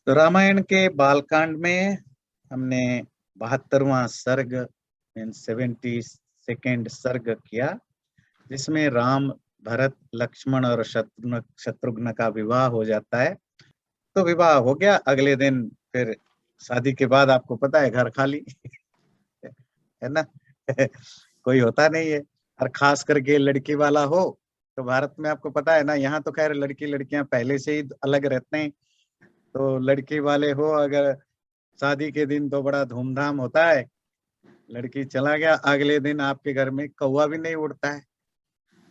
तो रामायण के बालकांड में हमने 72वां सर्ग 72nd सर्ग किया, जिसमें राम, भरत, लक्ष्मण और शत्रुघ्न का विवाह हो जाता है। तो विवाह हो गया, अगले दिन फिर शादी के बाद आपको पता है घर खाली है ना कोई होता नहीं है। और खास करके लड़की वाला हो तो भारत में आपको पता है ना, यहाँ तो खैर लड़की लड़कियां पहले से ही अलग रहते हैं। तो लड़की वाले हो अगर शादी के दिन तो बड़ा धूमधाम होता है। लड़की चला गया, अगले दिन आपके घर में कौवा भी नहीं उड़ता है।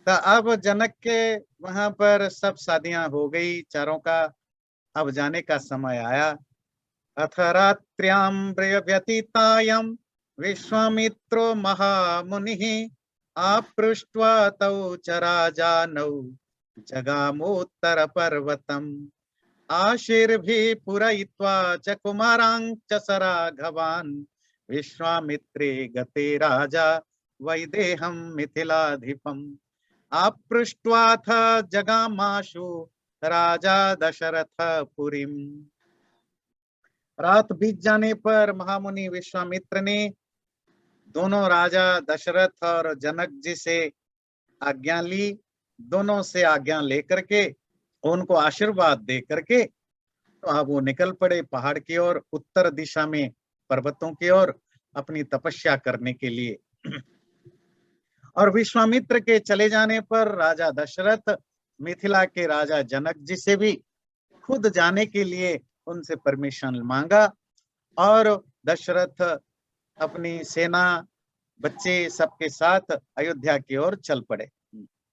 तो अब जनक के वहां पर सब शादियां हो गई चारों का, अब जाने का समय आया। अथ रात्र्यां व्यतीतायां विश्वामित्रो महामुनिः आपृष्ट्वा तौ च राजानौ जगामोत्तर पर्वतम् आशीर्भिः पूरयित्वा च कुमारान् च सराघवान् विश्वामित्रे गते राजा वैदेहं मिथिलाधिपम् आपृष्ट्वाथ जगामाशु राजा दशरथ पुरीम्। रात बीत जाने पर महामुनि विश्वामित्र ने दोनों राजा दशरथ और जनक जी से आज्ञा ली। दोनों से आज्ञा लेकर के उनको आशीर्वाद दे करके तो अब वो निकल पड़े पहाड़ की ओर, उत्तर दिशा में पर्वतों की ओर अपनी तपस्या करने के लिए। और विश्वामित्र के चले जाने पर राजा दशरथ मिथिला के राजा जनक जी से भी खुद जाने के लिए उनसे परमिशन मांगा और दशरथ अपनी सेना, बच्चे सबके साथ अयोध्या की ओर चल पड़े।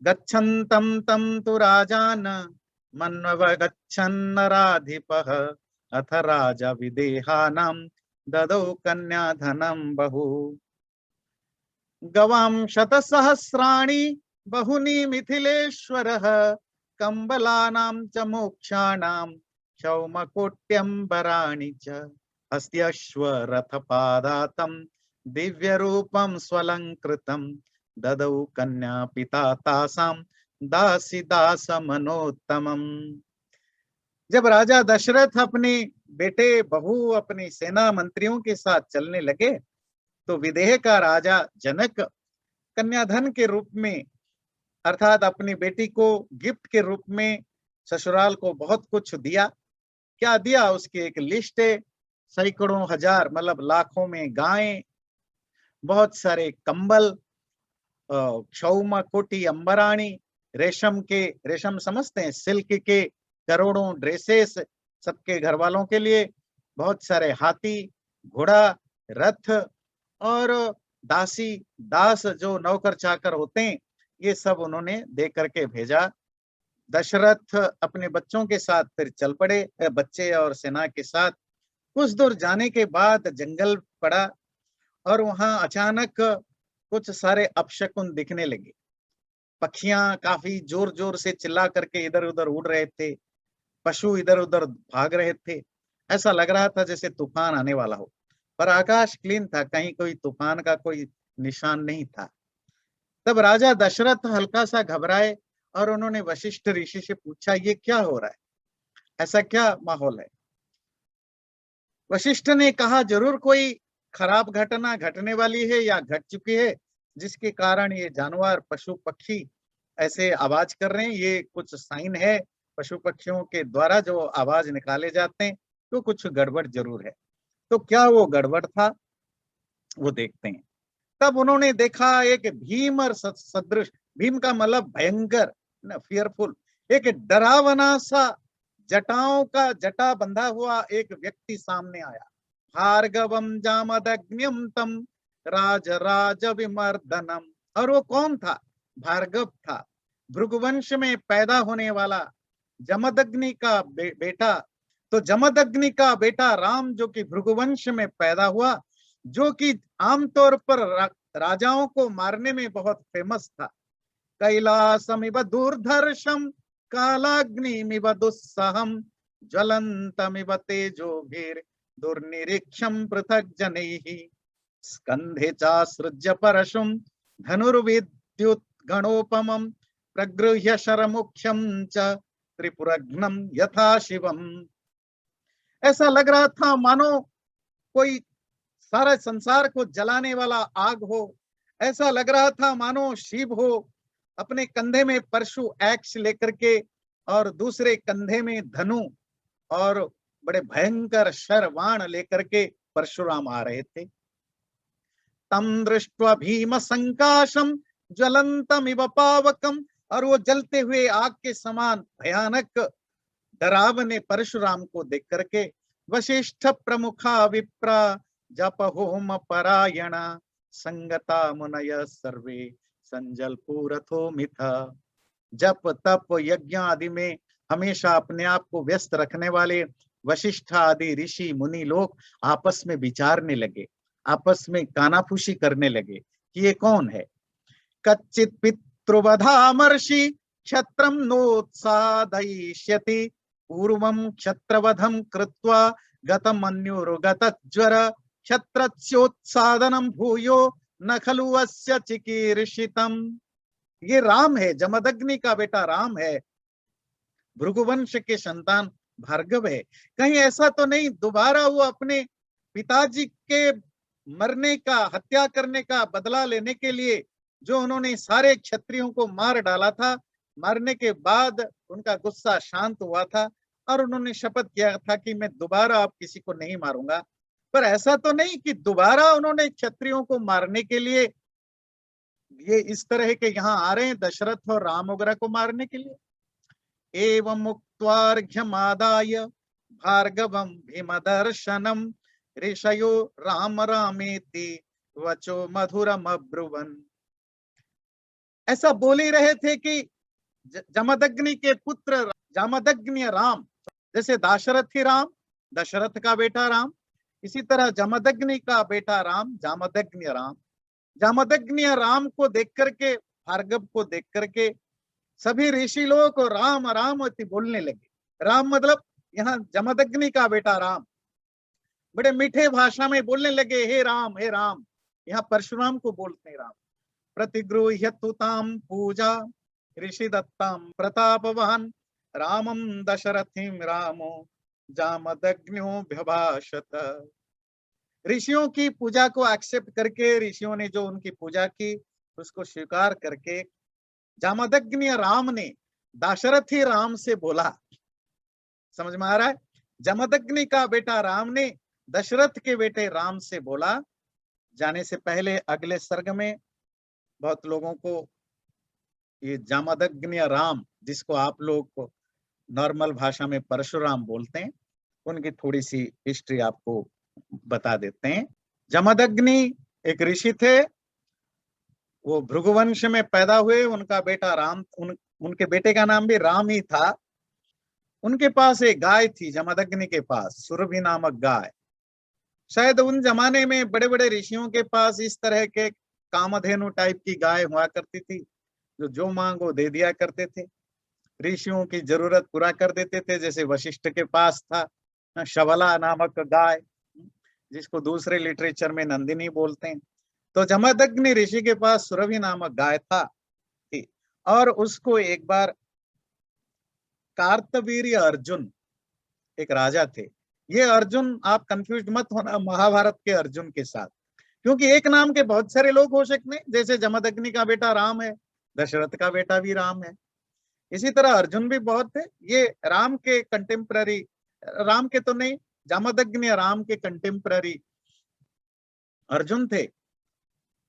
गच्छन्तं तं तु राजान मन्वगच्छन्नराधिपः अथ राजा विदेहानां ददौ कन्याधनं बहु गवां शतसहस्राणि बहुनि मिथिलेश्वरः कंबलानां च मोक्षाणां क्षौमकोट्यंबराणि च हस्त्यश्वरथपादातं दिव्यरूपं स्वलंकृतं ददौ कन्या पिता तासां दासी दास मनोत्तमम्। जब राजा दशरथ अपने बेटे बहू अपनी सेना मंत्रियों के साथ चलने लगे तो विदेह का राजा जनक कन्याधन के रूप में, अर्थात अपनी बेटी को गिफ्ट के रूप में ससुराल को बहुत कुछ दिया। क्या दिया उसकी एक लिस्ट है, सैकड़ों हजार मतलब लाखों में गायें, बहुत सारे कंबल, क्षौम कोटि अंबराणी, रेशम समझते हैं, सिल्क के करोड़ों ड्रेसेस सबके घर वालों के लिए, बहुत सारे हाथी, घोड़ा, रथ और दासी दास जो नौकर चाकर होते हैं, ये सब उन्होंने दे करके भेजा। दशरथ अपने बच्चों के साथ फिर चल पड़े, बच्चे और सेना के साथ। कुछ दूर जाने के बाद जंगल पड़ा और वहां अचानक कुछ सारे अपशकुन दिखने लगे। पक्षियां काफी जोर जोर से चिल्ला करके इधर उधर उड़ रहे थे, पशु इधर उधर भाग रहे थे। ऐसा लग रहा था जैसे तूफान आने वाला हो, पर आकाश क्लीन था, कहीं कोई तूफान का कोई निशान नहीं था। तब राजा दशरथ हल्का सा घबराए और उन्होंने वशिष्ठ ऋषि से पूछा, ये क्या हो रहा है, ऐसा क्या माहौल है। वशिष्ठ ने कहा, जरूर कोई खराब घटना घटने वाली है या घट चुकी है, जिसके कारण ये जानवर पशु पक्षी ऐसे आवाज कर रहे हैं। ये कुछ साइन है, पशु पक्षियों के द्वारा जो आवाज निकाले जाते हैं, तो कुछ गड़बड़ जरूर है। तो क्या वो गड़बड़ था, वो देखते हैं। तब उन्होंने देखा एक भीम और सदृश, भीम का मतलब भयंकर, फियरफुल, एक डरावना सा जटाओं का जटा बंधा हुआ एक व्यक्ति सामने आया। भार्गवम जामदग्न्यम तम राज राज विमर्दनम। और वो कौन था, भार्गव था, भृगुवंश में पैदा होने वाला जमदग्नि का बेटा। तो जमदग्नि का बेटा राम जो कि भृगुवंश में पैदा हुआ, जो कि आमतौर पर राजाओं को मारने में बहुत फेमस था। कैलासमिव दूरधर्षम कालाग्निमिव दुस्सहम ज्वलन्तमिव तेजोभिर दुर्निरीक्षम पृथक जनैः स्कंधे चासृज्य परशुम धनुर्विद्युत गणोपमं प्रगृह्य शरमुख्यं च त्रिपुरघ्नं यथा शिवम। ऐसा लग रहा था मानो कोई सारा संसार को जलाने वाला आग हो। ऐसा लग रहा था मानो शिव हो, अपने कंधे में परशु एक्स लेकर के और दूसरे कंधे में धनु और बड़े भयंकर शरवाण लेकर के परशुराम आ रहे थे। तम दृष्ट्वा भीम संकाशम ज्वलंतमिव पावकम, और वो जलते हुए आग के समान भयानक डरावने परशुराम को देख करके वशिष्ठ प्रमुखा विप्रा जप होम परायण संगता मुनय सर्वे संजल पूरथो मिथा। जप तप यज्ञ आदि में हमेशा अपने आप को व्यस्त रखने वाले वशिष्ठ आदि ऋषि मुनि लोग आपस में विचारने लगे, आपस में कानाफूसी करने लगे कि ये कौन है। कच्चित पितृवधामर्षि क्षत्रम नोत्सादयिष्यति पूर्वं क्षत्रवधं कृत्वा गतमन्युर्गतज्वर क्षत्रस्योत्सादनं भूयो न खलु अस्य चिकीर्षितम्। ये राम है, जमदग्नि का बेटा राम है, भृगुवंश के संतान भार्गव है। कहीं ऐसा तो नहीं दोबारा वो अपने पिताजी के मरने का, हत्या करने का बदला लेने के लिए जो उन्होंने सारे क्षत्रियों को मार डाला था, मारने के बाद उनका गुस्सा शांत हुआ था और उन्होंने शपथ किया था कि मैं दोबारा अब किसी को नहीं मारूंगा। पर ऐसा तो नहीं कि दोबारा उन्होंने क्षत्रियों को मारने के लिए ये इस तरह के यहाँ आ रहे हैं, दशरथ और राम वगैरह को मारने के लिए। एवं मुक्त्वार्घ्यमादाय भार्गवं भीमदर्शनम ऋषयो राम रामेति वचो मधुरम अब्रुवन। ऐसा बोल ही रहे थे कि जमदग्नि के पुत्र जामदग्नि राम, जैसे दाशरथी राम दशरथ का बेटा राम, इसी तरह जमदग्नि का बेटा राम जामदग्नि राम। जामदग्नि राम को देख करके, भार्गव को देख करके सभी ऋषि लोग को राम राम बोलने लगे। राम मतलब यहाँ जमदग्नि का बेटा राम, बड़े मीठे भाषा में बोलने लगे, हे राम हे राम। यहाँ परशुराम को बोलते हैं राम। प्रतिगृह्यतुतां पूजा ऋषि दत्तां प्रतापवान रामं दशरथिं रामो जामदग्न्योऽभ्यभाषत। ऋषियों की पूजा को एक्सेप्ट करके, ऋषियों ने जो उनकी पूजा की उसको स्वीकार करके जामदग्नि राम ने दाशरथी राम से बोला। समझ में आ रहा है? जमदग्नि का बेटा राम ने दशरथ के बेटे राम से बोला। जाने से पहले अगले सर्ग में बहुत लोगों को ये जामदग्नि राम, जिसको आप लोग नॉर्मल भाषा में परशुराम बोलते हैं, उनकी थोड़ी सी हिस्ट्री आपको बता देते हैं। जमदग्नि एक ऋषि थे, वो भृगुवंश में पैदा हुए। उनका बेटा राम, उनके बेटे का नाम भी राम ही था। उनके पास एक गाय थी, जमदग्नि के पास सुरभि नामक गाय। शायद उन जमाने में बड़े बड़े ऋषियों के पास इस तरह के कामधेनु टाइप की गाय हुआ करती थी, जो मांगो दे दिया करते थे, ऋषियों की जरूरत पूरा कर देते थे। जैसे वशिष्ठ के पास था शबला नामक गाय, जिसको दूसरे लिटरेचर में नंदिनी बोलते हैं। तो जमदग्नि ऋषि के पास सुरभि नामक गाय था, और उसको एक बार कार्तवीर्य अर्जुन एक राजा थे। ये अर्जुन, आप कंफ्यूज मत होना महाभारत के अर्जुन के साथ, क्योंकि एक नाम के बहुत सारे लोग हो सकते हैं। जैसे जमदग्नि का बेटा राम है, दशरथ का बेटा भी राम है, इसी तरह अर्जुन भी बहुत है। ये राम के कंटेम्पररी, राम के तो नहीं, जामदग्नि राम के कंटेम्पररी अर्जुन थे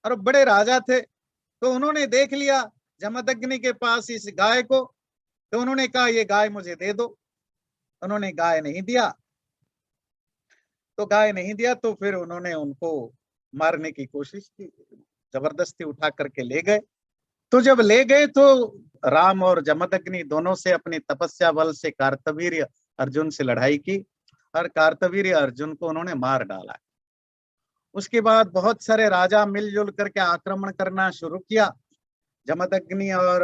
और बड़े राजा थे। तो उन्होंने देख लिया जमदग्नि के पास इस गाय को, तो उन्होंने कहा ये गाय मुझे दे दो। उन्होंने गाय नहीं दिया, तो फिर उन्होंने उनको मारने की कोशिश की, जबरदस्ती उठा करके ले गए। तो जब ले गए तो राम और जमदग्नि दोनों से अपनी तपस्या बल से कार्तवीर्य अर्जुन से लड़ाई की और कार्तवीर्य अर्जुन को उन्होंने मार डाला। उसके बाद बहुत सारे राजा मिलजुल करके आक्रमण करना शुरू किया जमदग्नि और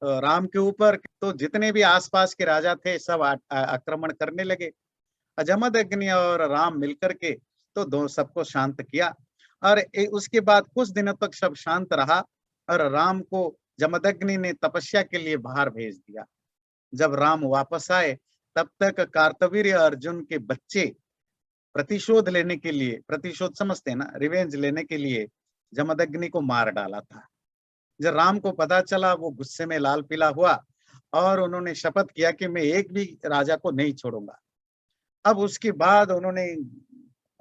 राम के ऊपर। तो जितने भी आसपास के राजा थे सब आक्रमण करने लगे। जमदग्नि और राम मिलकर के तो दो सबको शांत किया, और उसके बाद कुछ दिनों तक सब शांत रहा और राम को जमदग्नि ने तपस्या के लिए बाहर भेज दिया। जब राम वापस आए तब तक कार्तवीर्य अर्जुन के बच्चे प्रतिशोध लेने के लिए, प्रतिशोध समझते हैं ना, रिवेंज लेने के लिए जमदग्नि को मार डाला था। जब राम को पता चला, वो गुस्से में लाल पीला हुआ और उन्होंने शपथ किया कि मैं एक भी राजा को नहीं छोड़ूंगा। अब उसके बाद उन्होंने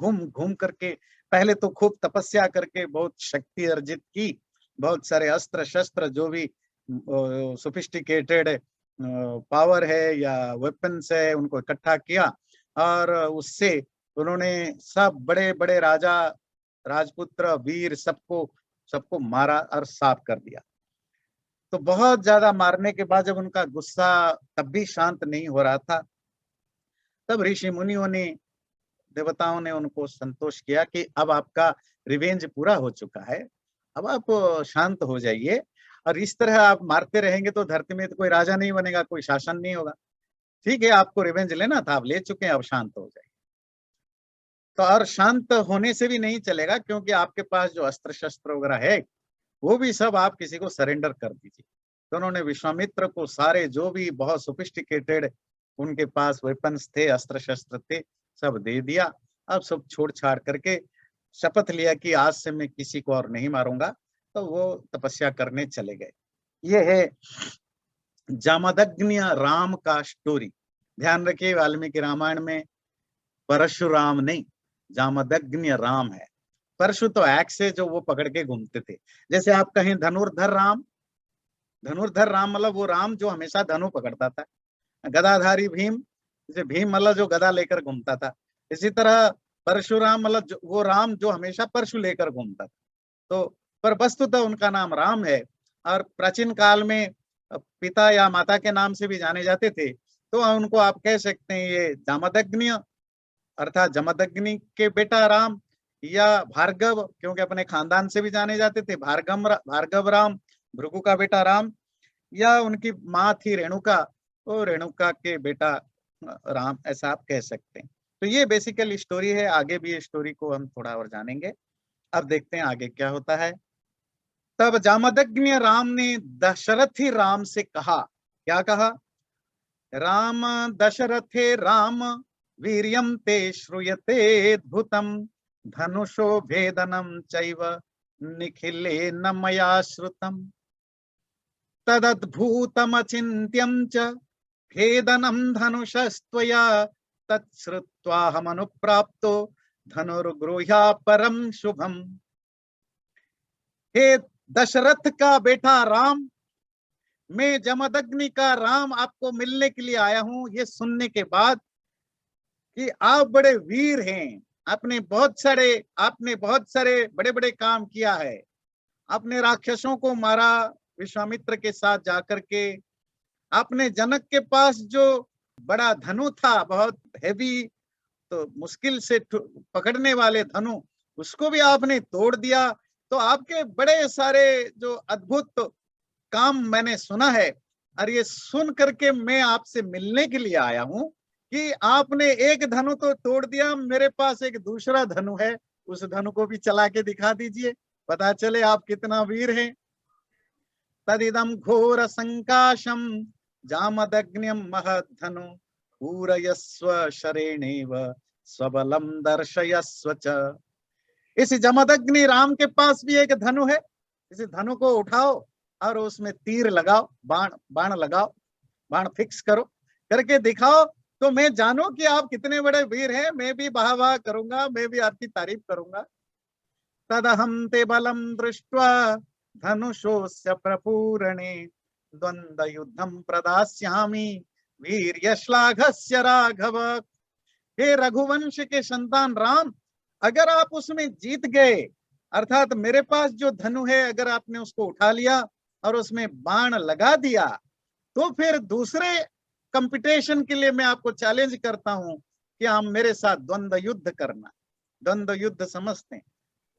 घूम घूम करके, पहले तो खूब तपस्या करके बहुत शक्ति अर्जित की, बहुत सारे अस्त्र शस्त्र जो भी सोफिस्टिकेटेड पावर है या वेपन्स है उनको इकट्ठा किया, और उससे उन्होंने सब बड़े बड़े राजा, राजपुत्र, वीर सबको सबको मारा और साफ कर दिया। तो बहुत ज्यादा मारने के बाद जब उनका गुस्सा तब भी शांत नहीं हो रहा था, तब ऋषि मुनियों ने, देवताओं ने उनको संतोष किया कि अब आपका रिवेंज पूरा हो चुका है, अब आप शांत हो जाइए, और इस तरह आप मारते रहेंगे तो धरती में तो कोई राजा नहीं बनेगा, कोई शासन नहीं होगा। ठीक है, आपको रिवेंज लेना था, आप ले चुके हैं, अब शांत हो जाइए। तो और शांत होने से भी नहीं चलेगा, क्योंकि आपके पास जो अस्त्र शस्त्र वगैरह है वो भी सब आप किसी को सरेंडर कर दीजिए। तो उन्होंने विश्वामित्र को सारे जो भी बहुत सोफिस्टिकेटेड उनके पास वेपन्स थे, अस्त्र शस्त्र थे, सब दे दिया। अब सब छोड़ छाड़ करके शपथ लिया कि आज से मैं किसी को और नहीं मारूंगा। तो वो तपस्या करने चले गए। ये है जामदग्नि राम का स्टोरी। ध्यान रखिए, वाल्मीकि रामायण में परशुराम नहीं, जामदग्नि राम है। परशु तो एक्स से जो वो पकड़ के घूमते थे। जैसे आप कहें धनुर्धर राम, धनुर्धर राम मतलब वो राम जो हमेशा धनु पकड़ता था। गदाधारी भीम, जैसे भीम मतलब जो गदा लेकर घूमता था। इसी तरह परशुराम मतलब वो राम जो हमेशा परशु लेकर घूमता था। तो पर वस्तुतः उनका नाम राम है, और प्राचीन काल में पिता या माता के नाम से भी जाने जाते थे। तो उनको आप कह सकते हैं ये जामदग्नि, अर्थात जमदग्नि के बेटा राम, या भार्गव, क्योंकि अपने खानदान से भी जाने जाते थे, भार्गव राम, भृगु का बेटा राम, या उनकी माँ थी रेणुका, तो रेणुका के बेटा राम, ऐसा आप कह सकते हैं। तो ये बेसिकल स्टोरी है। आगे भी ये स्टोरी को हम थोड़ा और जानेंगे। अब देखते हैं आगे क्या होता है। तब जामदग्नि राम ने दशरथी राम से कहा, क्या कहा? राम दशरथे राम वीर्यं ते श्रूयतेऽद्भुतं धनुषो भेदनं चैव निखिलेन मया श्रुतम् तदद्भुतमचिन्त्यं च भेदनं धनुषस्त्वया तत्श्रुत्वाहमनुप्राप्तो धनुर्गृह्या परम शुभम। हे दशरथ का बेटा राम, मैं जमदग्नि का राम आपको मिलने के लिए आया हूं, ये सुनने के बाद कि आप बड़े वीर हैं, आपने बहुत सारे बड़े बड़े काम किया है। आपने राक्षसों को मारा विश्वामित्र के साथ जाकर के। आपने जनक के पास जो बड़ा धनु था, बहुत हैवी, तो मुश्किल से पकड़ने वाले धनु, उसको भी आपने तोड़ दिया। तो आपके बड़े सारे जो अद्भुत काम मैंने सुना है, और ये सुन करके मैं आपसे मिलने के लिए आया हूं कि आपने एक धनु तो तोड़ दिया, मेरे पास एक दूसरा धनु है, उस धनु को भी चला के दिखा दीजिए, पता चले आप कितना वीर हैं। तदिदं घोर संकाशम जामदग्न्यम महद्धनु पूरयस्व शरेणेव स्वबलम दर्शयस्व च। इस जमदग्नि राम के पास भी एक धनु है, इस धनु को उठाओ और उसमें तीर लगाओ, बाण लगाओ, बाण फिक्स करो, करके दिखाओ, तो मैं जानू कि आप कितने बड़े वीर हैं। मैं भी वाह करूंगा, मैं भी आपकी तारीफ करूंगा। तदहं ते बलम दृष्ट्वा धनुषोस्य प्रपूरणे द्वंद्व युद्धम प्रदास्यामि वीर्यश्लाघस्य राघव। हे रघुवंश के संतान राम, अगर आप उसमें जीत गए, अर्थात मेरे पास जो धनु है अगर आपने उसको उठा लिया और उसमें बाण लगा दिया, तो फिर दूसरे कंपटीशन के लिए मैं आपको चैलेंज करता हूं कि आप मेरे साथ द्वंद्व युद्ध करना। द्वंद्व युद्ध समझते हैं,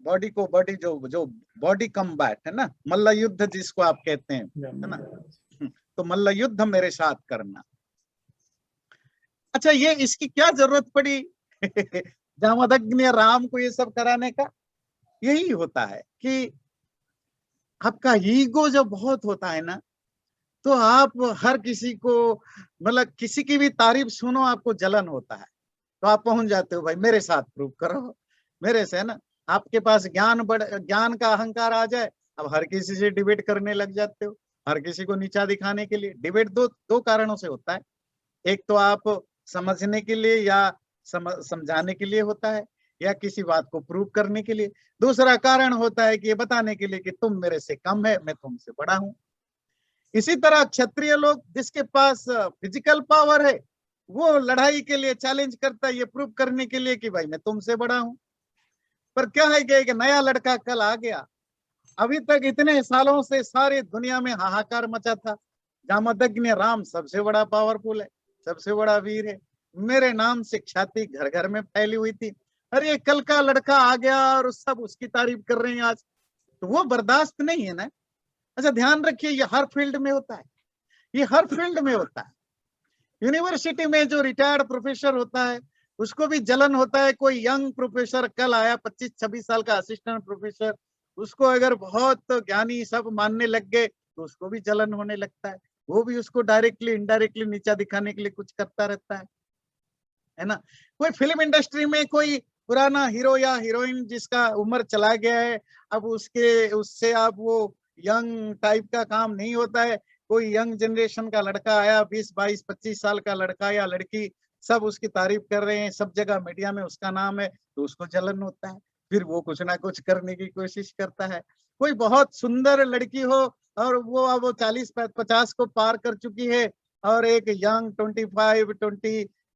बॉडी को बॉडी, जो बॉडी कम्बैट है ना, मल्ल युद्ध जिसको आप कहते हैं, है ना, तो मल्ल युद्ध मेरे साथ करना। अच्छा, ये इसकी क्या जरूरत पड़ी जामदग्नि राम को ये सब कराने का? यही होता है कि आपका ईगो जब बहुत होता है ना, तो आप हर किसी को, मतलब किसी की भी तारीफ सुनो आपको जलन होता है, तो आप पहुंच जाते हो भाई मेरे साथ प्रूव करो, मेरे से, है ना। आपके पास ज्ञान का अहंकार आ जाए, अब हर किसी से डिबेट करने लग जाते हो, हर किसी को नीचा दिखाने के लिए। डिबेट दो दो कारणों से होता है, एक तो आप समझने के लिए या समझाने के लिए होता है, या किसी बात को प्रूव करने के लिए। दूसरा कारण होता है कि ये बताने के लिए कि तुम मेरे से कम है, मैं तुमसे बड़ा हूं। इसी तरह क्षत्रिय लोग, जिसके पास फिजिकल पावर है, वो लड़ाई के लिए चैलेंज करता है, ये प्रूव करने के लिए कि भाई मैं तुमसे बड़ा हूं। पर क्या है कि एक नया लड़का कल आ गया, अभी तक इतने सालों से सारी दुनिया में हाहाकार मचा था, जामदग्नि राम सबसे बड़ा पावरफुल है, सबसे बड़ा वीर है, मेरे नाम से ख्याति घर घर में फैली हुई थी। अरे कल का लड़का आ गया और सब उसकी तारीफ कर रहे हैं आज, तो वो बर्दाश्त नहीं है ना। अच्छा ध्यान रखिए, ये हर फील्ड में होता है, ये हर फील्ड में होता है। यूनिवर्सिटी में जो रिटायर्ड प्रोफेसर होता है उसको भी जलन होता है। कोई यंग प्रोफेसर कल आया, 25-26 साल का असिस्टेंट प्रोफेसर, उसको अगर बहुत ज्ञानी सब मानने लग गए तो उसको भी जलन होने लगता है, वो भी उसको डायरेक्टली इनडायरेक्टली नीचा दिखाने के लिए कुछ करता रहता है ना। कोई फिल्म इंडस्ट्री में कोई पुराना हीरो या हीरोइन जिसका उम्र चला गया है, अब उसके उससे अब वो यंग टाइप का काम नहीं होता है, कोई यंग जनरेशन का लड़का आया, 20-22-25 साल का लड़का या लड़की, सब उसकी तारीफ कर रहे हैं, सब जगह मीडिया में उसका नाम है, तो उसको जलन होता है, फिर वो कुछ ना कुछ करने की कोशिश करता है। कोई बहुत सुंदर लड़की हो और वो अब वो 40-50 को पार कर चुकी है, और एक यंग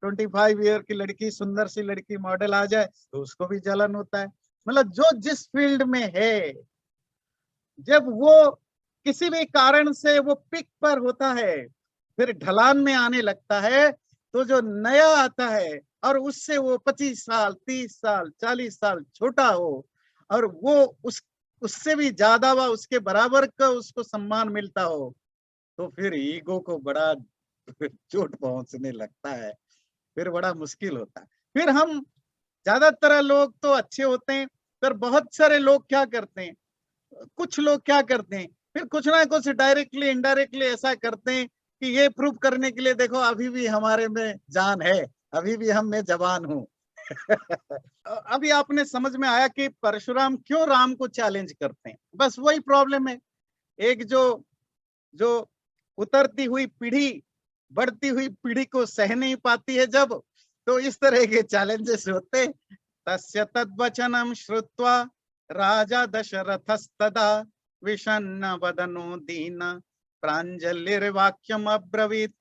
25 ईयर की लड़की, सुंदर सी लड़की मॉडल आ जाए, तो उसको भी जलन होता है। मतलब जो जिस फील्ड में है, जब वो किसी भी कारण से वो पिक पर होता है, फिर ढलान में आने लगता है, तो जो नया आता है और उससे वो 25 साल, 30 साल, 40 साल छोटा हो, और वो उससे भी ज्यादा व उसके बराबर का उसको सम्मान मिलता हो, तो फिर ईगो को बड़ा चोट पहुंचने लगता है, फिर बड़ा मुश्किल होता है। फिर हम, ज्यादातर लोग तो अच्छे होते हैं, पर बहुत सारे लोग क्या करते हैं, कुछ लोग क्या करते हैं, फिर कुछ ना कुछ डायरेक्टली इनडायरेक्टली ऐसा करते हैं कि ये प्रूव करने के लिए देखो अभी भी हमारे में जान है, अभी भी हम में जवान हूं। अभी आपने समझ में आया कि परशुराम क्यों राम को चैलेंज करते हैं। बस वही प्रॉब्लम है, एक जो जो उतरती हुई पीढ़ी बढ़ती हुई पीढ़ी को सह नहीं पाती है जब, तो इस तरह के चैलेंजेस होते। तस्य तद्वचनम श्रुत्वा राजा दशरथस्तदा विषण्ण वदनो दीन प्राञ्जलिर्वाक्यम अब्रवीत्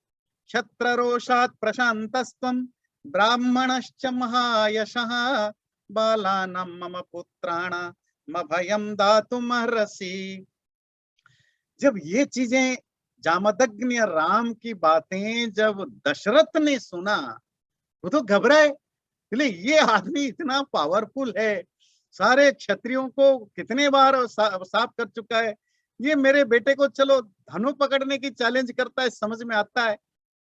क्षत्ररोषात् प्रशान्तस्त्वं ब्राह्मणश्च महायशः बालानां मम पुत्राणाम् अभयं दातुमर्हसि। जब ये चीजें, जामदग्नि और राम की बातें जब दशरथ ने सुना, वो तो घबराए, बोले ये आदमी इतना पावरफुल है, सारे क्षत्रियों को कितने बार साफ कर चुका है, ये मेरे बेटे को चलो धनु पकड़ने की चैलेंज करता है, समझ में आता है।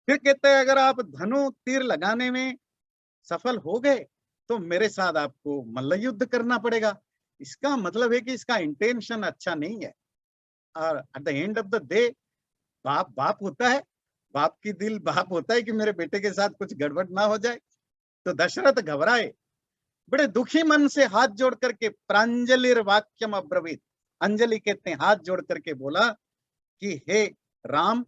फिर कहते हैं अगर आप धनु तीर लगाने में सफल हो गए तो मेरे साथ आपको मल्ल युद्ध करना पड़ेगा। इसका मतलब है कि इसका इंटेंशन अच्छा नहीं है, और at the end of the day बाप बाप होता है, बाप की दिल बाप होता है कि मेरे बेटे के साथ कुछ गड़बड़ ना हो जाए। तो दशरथ घबराए, बड़े दुखी मन से हाथ जोड़ करके प्रांजलिर वाक्यम अब्रवीत, अंजलि कहते हैं, हाथ जोड़ करके बोला कि हे राम,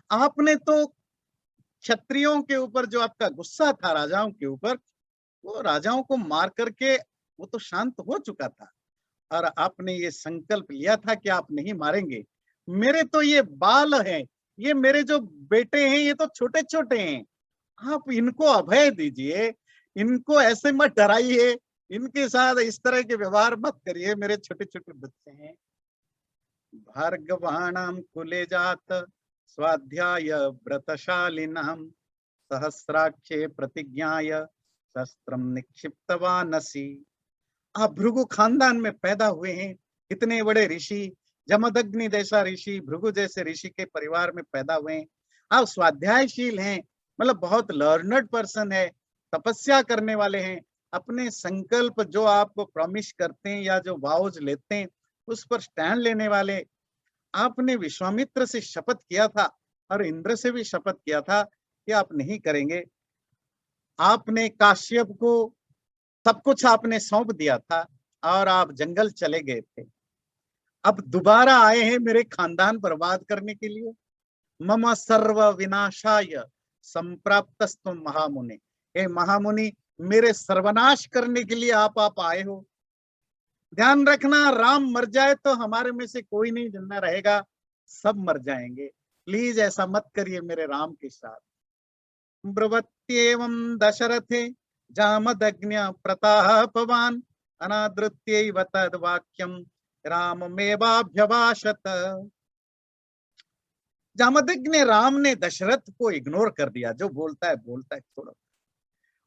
आपने तो क्षत्रियों के ऊपर जो आपका गुस्सा था राजाओं के ऊपर, वो राजाओं को मार करके वो तो शांत हो चुका था, और आपने ये संकल्प लिया था कि आप नहीं मारेंगे। मेरे तो ये बाल हैं, ये मेरे जो बेटे हैं ये तो छोटे छोटे हैं, आप इनको अभय दीजिए, इनको ऐसे मत डराइए, इनके साथ इस तरह के व्यवहार मत करिए, मेरे छोटे छोटे बच्चे हैं। भार्गवाणाम कुले जात स्वाध्याय व्रतशालिनाम सहस्राक्षे प्रतिज्ञाय शस्त्रम निक्षिप्तवानसि। आप भृगु खानदान में पैदा हुए हैं, इतने बड़े ऋषि, जमदग्नि जैसा ऋषि, भृगु जैसे ऋषि के परिवार में पैदा हुए हैं, आप स्वाध्यायशील हैं, मतलब बहुत लर्नड पर्सन है, तपस्या करने वाले हैं, अपने संकल्प जो आप प्रॉमिस करते हैं या जो वाउज लेते हैं उस पर स्टैंड लेने वाले, आपने विश्वामित्र से शपथ किया था और इंद्र से भी शपथ किया था कि आप नहीं करेंगे। आपने काश्यप को सब कुछ आपने सौंप दिया था और आप जंगल चले गए थे। अब दोबारा आए हैं मेरे खानदान बर्बाद करने के लिए। मम सर्व विनाशाय संप्राप्तस्तु महामुनि। हे महामुनि, मेरे सर्वनाश करने के लिए आप आए हो। ध्यान रखना, राम मर जाए तो हमारे में से कोई नहीं जिंदा रहेगा, सब मर जाएंगे। प्लीज ऐसा मत करिए मेरे राम के साथ। ब्रुवत्येवं दशरथे जामदग्न्य प्रतापवान अनादृत्यैव तद्वाक्यं राममेवाभ्यभाषत। जामदग्नि राम ने दशरथ को इग्नोर कर दिया, जो बोलता है छोड़ो।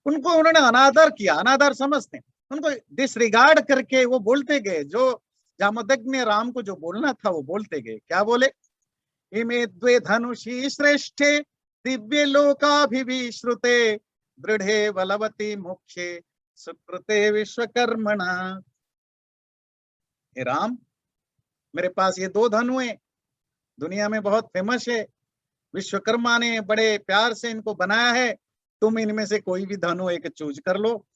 उनको उन्होंने अनादर किया, अनादर समझते हैं, उनको डिसरिगार्ड करके वो बोलते गए। जो जामदग्नि राम को जो बोलना था वो बोलते गए। क्या बोले? इमे द्वे धनुषी श्रेष्ठे दिव्य लोकाभिविश्रुते दृढ़े बलवती मुख्ये सुकृते विश्वकर्मणा। हे राम, मेरे पास ये दो धनु हैं, दुनिया में बहुत फेमस है, विश्वकर्मा ने बड़े प्यार से इनको बनाया है। तुम इनमें से कोई भी धनु एक चूज कर लो,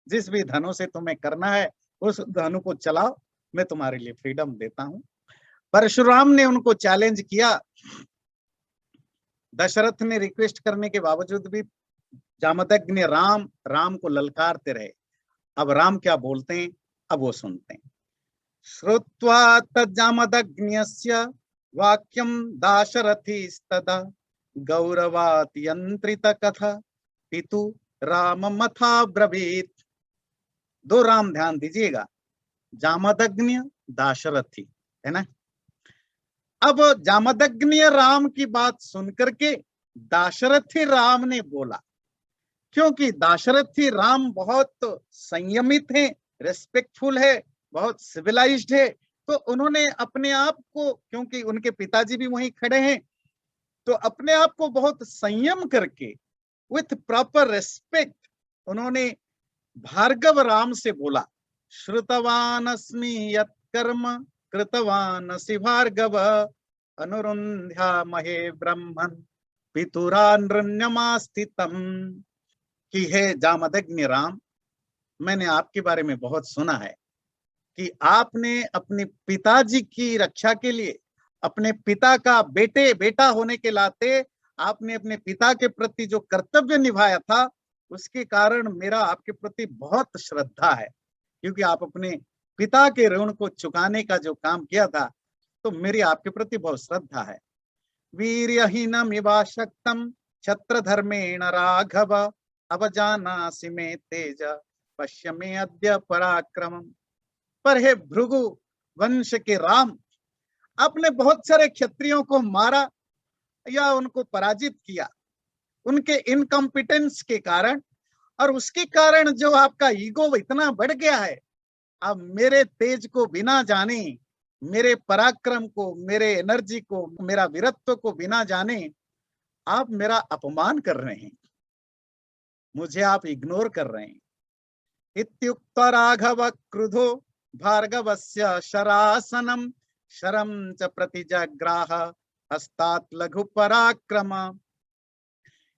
जिस भी धनु से तुम्हें करना है उस धनु को चलाओ, मैं तुम्हारे लिए फ्रीडम देता हूं। परशुराम ने उनको चैलेंज किया। दशरथ ने रिक्वेस्ट करने के बावजूद भी जामदग्नि राम को ललकारते रहे। अब राम क्या बोलते हैं, अब वो सुनते हैं। श्रुत्वा तज्जामदग्न्यस्य वाक्यं दाशरथिस्तदा गौरवात् यंत्रित कथा पितु राममथा ब्रवीत। दो राम ध्यान दीजिएगा, जामदग्नि दाशरथी, है ना। अब जामदग्नि राम की बात सुनकर के दाशरथी राम ने बोला, क्योंकि दाशरथी राम बहुत संयमित है, रेस्पेक्टफुल है, बहुत सिविलाइज्ड है, तो उन्होंने अपने आप को, क्योंकि उनके पिताजी भी वहीं खड़े हैं, तो अपने आप को बहुत संयम करके विथ प्रॉपर रेस्पेक्ट उन्होंने भार्गव राम से बोला, श्रुतवान अस्मि यत् कर्म कृतवान असि भार्गव अनुरुन्ध्या महे ब्रह्मन् पितुरान्रण्यमास्थितम्। कि हे जामदग्नि राम, मैंने आपके बारे में बहुत सुना है कि आपने अपने पिताजी की रक्षा के लिए, अपने पिता का बेटा होने के नाते आपने अपने पिता के प्रति जो कर्तव्य निभाया था, उसके कारण मेरा आपके प्रति बहुत श्रद्धा है। क्योंकि आप अपने पिता के ऋण को चुकाने का जो काम किया था, तो मेरी आपके प्रति बहुत श्रद्धा है। वीर्यहीनमिवा शक्तम छत्र धर्मेण राघव अवजानासि मे तेज पश्य मे अद्य पराक्रमम। पर हे भृगु वंश के राम, आपने बहुत सारे क्षत्रियों को मारा या उनको पराजित किया उनके इनकॉम्पिटेंस के कारण, और उसके कारण जो आपका ईगो इतना बढ़ गया है, अब मेरे तेज को बिना जाने, मेरे पराक्रम को, मेरे एनर्जी को, मेरा वीरत्व को बिना जाने आप मेरा अपमान कर रहे हैं, मुझे आप इग्नोर कर रहे हैं। इत्युक्त राघव क्रुधो भार्गवस्य शरासनम शरम च प्रतिजग्राह हस्तात् लघु पराक्रम।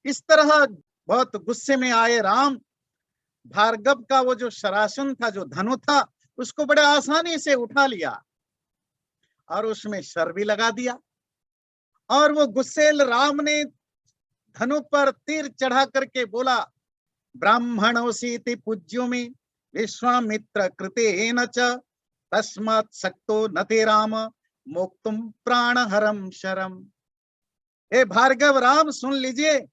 इस तरह बहुत गुस्से में आए राम, भार्गव का वो जो शरासन था, जो धनु था, उसको बड़े आसानी से उठा लिया और उसमें शर भी लगा दिया। और वो गुस्सेल राम ने धनु पर तीर चढ़ा करके बोला, ब्राह्मणोसीति पूज्योमि विश्वामित्र कृतेन च तस्मात् सक्तो न ते राम मोक्तुम प्राणहरम शरम। हे भार्गव राम, सुन लीजिए,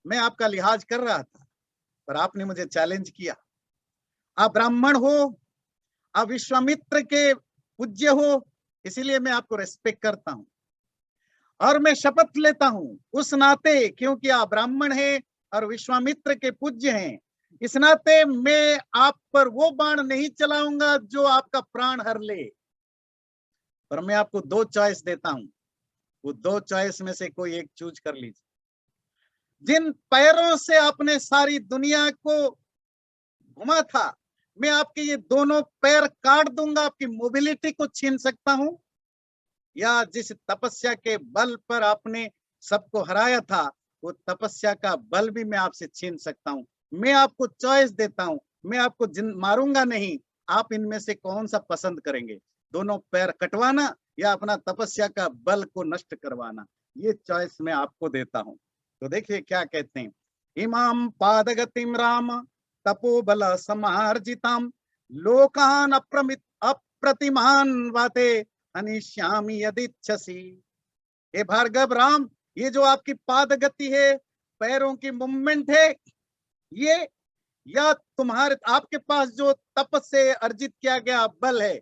मैं आपका लिहाज कर रहा था, पर आपने मुझे चैलेंज किया। आप ब्राह्मण हो, आप विश्वामित्र के पूज्य हो, इसीलिए मैं आपको रेस्पेक्ट करता हूं और मैं शपथ लेता हूं उस नाते, क्योंकि आप ब्राह्मण हैं और विश्वामित्र के पूज्य हैं, इस नाते मैं आप पर वो बाण नहीं चलाऊंगा जो आपका प्राण हर ले। पर मैं आपको दो चॉइस देता हूं, वो दो चॉइस में से कोई एक चूज कर लीजिए। जिन पैरों से आपने सारी दुनिया को घुमा था, मैं आपके ये दोनों पैर काट दूंगा, आपकी मोबिलिटी को छीन सकता हूं, या जिस तपस्या के बल पर आपने सबको हराया था, वो तपस्या का बल भी मैं आपसे छीन सकता हूँ। मैं आपको चॉइस देता हूँ, मैं आपको मारूंगा नहीं। आप इनमें से कौन सा पसंद करेंगे? दोनों पैर कटवाना या अपना तपस्या का बल को नष्ट करवाना? ये चॉइस मैं आपको देता हूँ। तो देखिए क्या कहते हैं, इमाम पादगतिम राम तपोबल समार्जिताम लोकान अप्रतिमान वाते अनिश्यामी यदिच्छसि। हे भार्गव राम, ये जो आपकी पाद गति है, पैरों की मूवमेंट है, ये या तुम्हारे आपके पास जो तप से अर्जित किया गया बल है,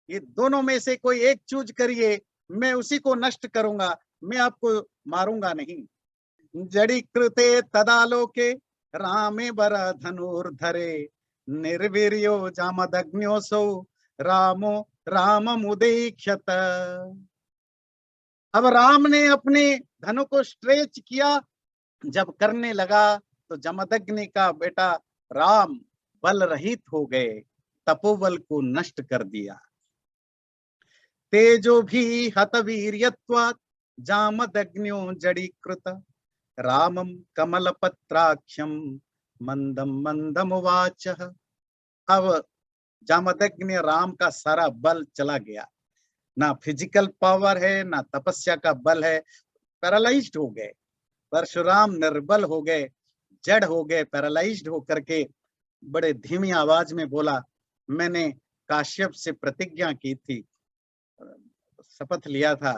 ये दोनों में से कोई एक चूज करिए, मैं उसी को नष्ट करूंगा, मैं आपको मारूंगा नहीं। जड़ी कृते तदालोके रामे बर धनुर्धरे निर्वीर्यो जामदग्न्योसौ रामो राममुदीक्षत। अब राम ने अपने धनु को स्ट्रेच किया, जब करने लगा तो जमदग्नि का बेटा राम बल रहित हो गए, तपोबल को नष्ट कर दिया। तेजो भी हतवीर्यत्वात् जामदग्न्यो जड़ीकृत रामम कमलपत्राक्षम मंदम मंदम उवाच। अब जामदग्नि राम का सारा बल चला गया, ना फिजिकल पावर है ना तपस्या का बल है, पैरालाइज्ड हो गए। परशुराम निर्बल हो गए, जड़ हो गए, पैरालाइज्ड होकर के बड़े धीमी आवाज में बोला, मैंने काश्यप से प्रतिज्ञा की थी, शपथ लिया था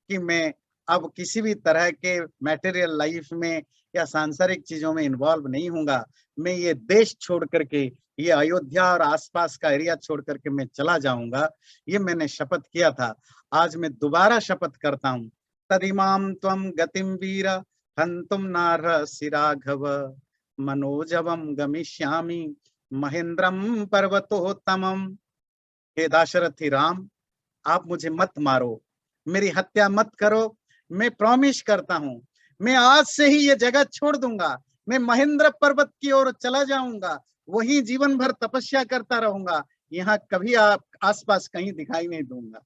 कि मैं अब किसी भी तरह के मैटेरियल लाइफ में या सांसारिक चीजों में इन्वॉल्व नहीं होऊंगा। मैं ये देश छोड़ करके, ये अयोध्या और आसपास का एरिया छोड़ करके मैं चला जाऊंगा, ये मैंने शपथ किया था। आज मैं दोबारा शपथ करता हूँ। तदिमाम त्वम गतिम वीर हंतुम नार्हसि राघव मनोजवम गमिष्यामि महेंद्रम पर्वतोत्तमम। हे दाशरथी राम, आप मुझे मत मारो, मेरी हत्या मत करो, मैं प्रॉमिस करता हूँ, मैं आज से ही ये जगह छोड़ दूंगा, मैं महेंद्र पर्वत की ओर चला जाऊंगा, वहीं जीवन भर तपस्या करता रहूंगा, यहाँ कभी आप आसपास कहीं दिखाई नहीं दूंगा।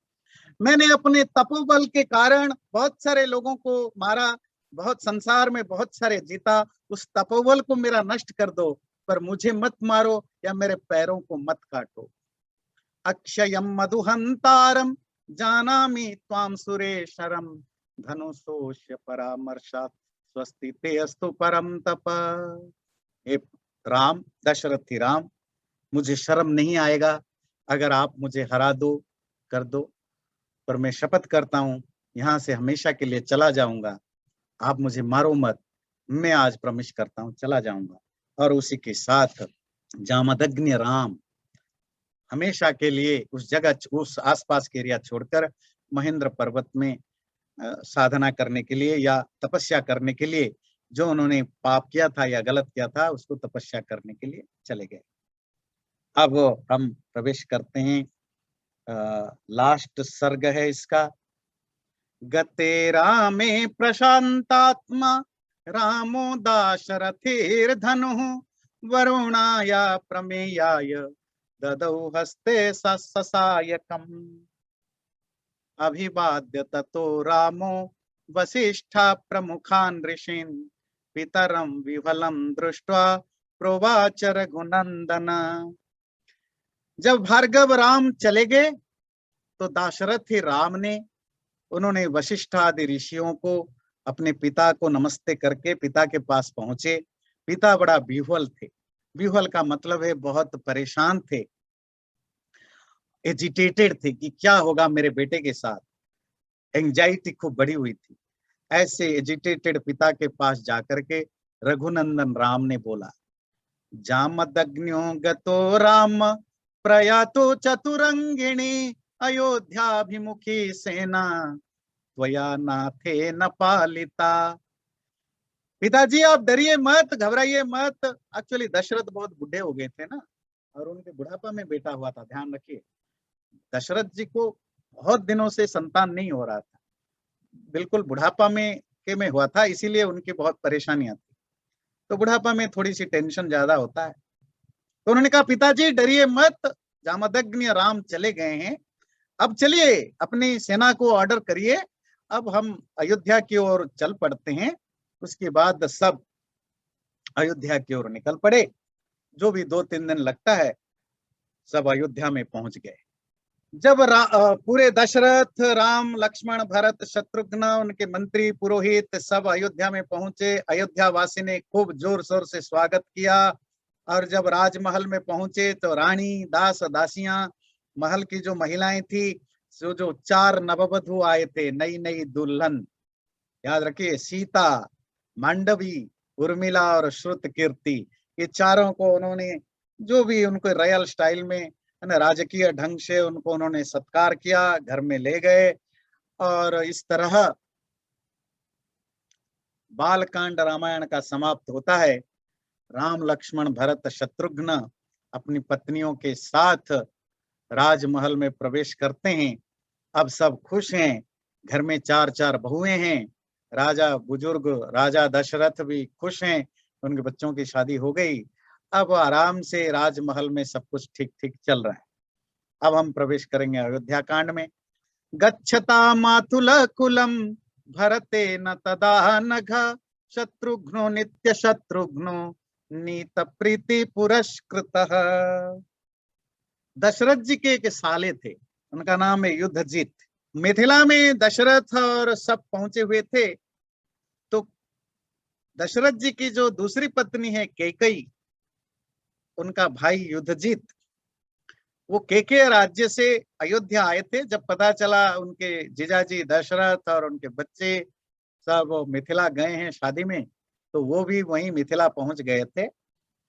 मैंने अपने तपोबल के कारण बहुत सारे लोगों को मारा, बहुत संसार में बहुत सारे जीता, उस तपोबल को मेरा नष्ट कर दो, पर मुझे मत मारो या मेरे पैरों को मत काटो। अक्षयम मधुहंतारम जानामि त्वाम सुरेशरम धनुषोष्य परामर्शात् स्वस्ति ते अस्तु परम तप। हे राम, दशरथी राम, मुझे शर्म नहीं आएगा अगर आप मुझे हरा दो, कर दो, पर मैं शपथ करता हूँ यहाँ से हमेशा के लिए चला जाऊंगा, आप मुझे मारो मत, मैं आज प्रॉमिस करता हूँ चला जाऊंगा। और उसी के साथ जामदग्नि राम हमेशा के लिए उस जगह, उस आसपास के एरिया छोड़कर महेंद्र पर्वत में साधना करने के लिए या तपस्या करने के लिए, जो उन्होंने पाप किया था या गलत किया था उसको तपस्या करने के लिए चले गए। अब हम प्रवेश करते हैं, लास्ट सर्ग है इसका। गते रामे प्रशांतात्मा रामो दाशरथिर्धनु वरुणाय प्रमेयाय ददौ हस्ते ससायकम्। अभिवाद्य ततो रामो वसिष्ठा प्रमुखान् ऋषीन् पितरं विफलं दृष्ट्वा प्रोवाच रघुनंदन। जब भार्गव राम चले गए तो दाशरथी राम ने, उन्होंने वशिष्ठ आदि ऋषियों को, अपने पिता को नमस्ते करके पिता के पास पहुंचे। पिता बड़ा विह्वल थे, विह्वल का मतलब है बहुत परेशान थे, एजिटेटेड थे कि क्या होगा मेरे बेटे के साथ, एंजाइटी खूब बढ़ी हुई थी। ऐसे एजिटेटेड पिता के पास जाकर के रघुनंदन राम ने बोला, जामदग्न्यो गतो राम प्रयातो चतुरंगिणी अयोध्याभिमुखी सेना त्वया नाथे न पालिता। पिताजी आप डरिए मत, घबराइए मत। एक्चुअली दशरथ बहुत बूढ़े हो गए थे ना, और उनके बुढ़ापा में बेटा हुआ था, ध्यान रखिए। दशरथ जी को बहुत दिनों से संतान नहीं हो रहा था, बिल्कुल बुढ़ापा में हुआ था, इसीलिए उनकी बहुत परेशानियां थी। तो बुढ़ापा में थोड़ी सी टेंशन ज्यादा होता है। तो उन्होंने कहा, पिताजी डरिए मत, जामदग्नि राम चले गए हैं, अब चलिए अपनी सेना को ऑर्डर करिए, अब हम अयोध्या की ओर चल पड़ते हैं। उसके बाद सब अयोध्या की ओर निकल पड़े। जो भी 2-3 दिन लगता है, सब अयोध्या में पहुंच गए। जब पूरे दशरथ, राम, लक्ष्मण, भरत, शत्रुघ्न, उनके मंत्री, पुरोहित सब अयोध्या में पहुंचे। अयोध्या वासी ने खूब जोर शोर से स्वागत किया। और जब राजमहल में पहुंचे तो रानी, दास, दासियां, महल की जो महिलाएं थी, जो 4 नववधु आए थे, नई नई दुल्हन, याद रखिए, सीता, मांडवी, उर्मिला और श्रुत कीर्ति, ये चारों को उन्होंने जो भी उनको रॉयल स्टाइल में राजकीय ढंग से उनको उन्होंने सत्कार किया, घर में ले गए। और इस तरह बालकांड रामायण का समाप्त होता है। राम, लक्ष्मण, भरत, शत्रुघ्न अपनी पत्नियों के साथ राजमहल में प्रवेश करते हैं। अब सब खुश हैं, घर में 4-4 बहुएं हैं। राजा बुजुर्ग, राजा दशरथ भी खुश हैं, उनके बच्चों की शादी हो गई। अब आराम से राजमहल में सब कुछ ठीक ठीक चल रहा है। अब हम प्रवेश करेंगे अयोध्या कांड में। गच्छता मातुल कुलम भरते न तदा नघ, शत्रुघ्नो नित्य शत्रुघ्नो नीत प्रीति पुरस्कृतः। दशरथ जी के एक साले थे, उनका नाम है युद्धजीत। मिथिला में दशरथ और सब पहुंचे हुए थे। तो दशरथ जी की जो दूसरी पत्नी है कैकेयी, उनका भाई युद्धजीत, वो केके राज्य से अयोध्या आए थे। जब पता चला उनके जीजाजी दशरथ और उनके बच्चे सब मिथिला गए हैं शादी में, तो वो भी वहीं मिथिला पहुंच गए थे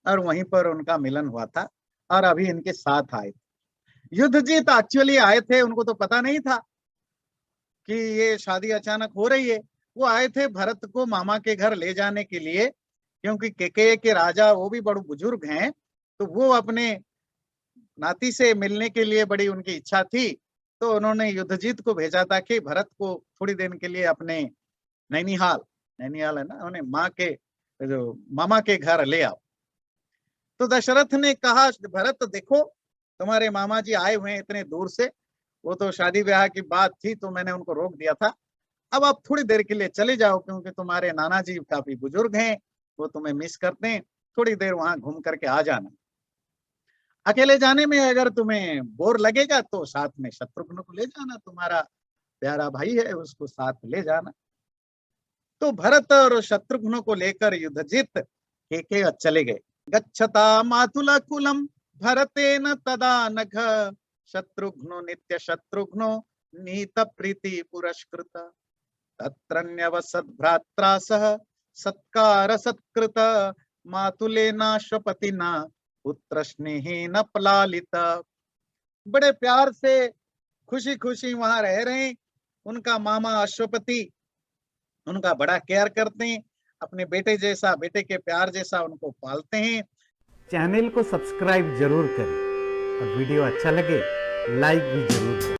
और वहीं पर उनका मिलन हुआ था और अभी इनके साथ आए थे। युद्धजीत एक्चुअली आए थे, उनको तो पता नहीं था कि ये शादी अचानक हो रही है। वो आए थे भरत को मामा के घर ले जाने के लिए, क्योंकि केके के राजा वो भी बड़े बुजुर्ग हैं, तो वो अपने नाती से मिलने के लिए बड़ी उनकी इच्छा थी। तो उन्होंने युद्धजीत को भेजा था कि भरत को थोड़ी दिन के लिए अपने नैनीहाल, नैनीहाल है ना, उन्हें माँ के जो मामा के घर ले आओ। तो दशरथ ने कहा, भरत देखो, तुम्हारे मामा जी आए हुए हैं इतने दूर से, वो तो शादी ब्याह की बात थी तो मैंने उनको रोक दिया था। अब आप थोड़ी देर के लिए चले जाओ, क्योंकि तुम्हारे नाना जी काफी बुजुर्ग हैं, वो तुम्हें मिस करते हैं। थोड़ी देर वहां घूम करके आ जाना। अकेले जाने में अगर तुम्हें बोर लगेगा तो साथ में शत्रुघ्न को ले जाना, तुम्हारा प्यारा भाई है, उसको साथ ले जाना। तो भरत और शत्रुघ्न को लेकर युद्धजीत केके चले गए। गच्छता मातुल कुलम भरतेन तदा नघ, शत्रुघ्नो नित्य शत्रुघ्नो नीत प्रीति पुरस्कृत, तत्रन्यवसत् भ्रात्रा सह सत्कार सत्कृत, मातुलेनाश्वपतिना पुत्र स्नेहेन पलालित। बड़े प्यार से खुशी खुशी वहां रह रहे हैं। उनका मामा अश्वपति उनका बड़ा केयर करते हैं, अपने बेटे जैसा, बेटे के प्यार जैसा उनको पालते हैं। चैनल को सब्सक्राइब जरूर करें और वीडियो अच्छा लगे लाइक भी जरूर करें।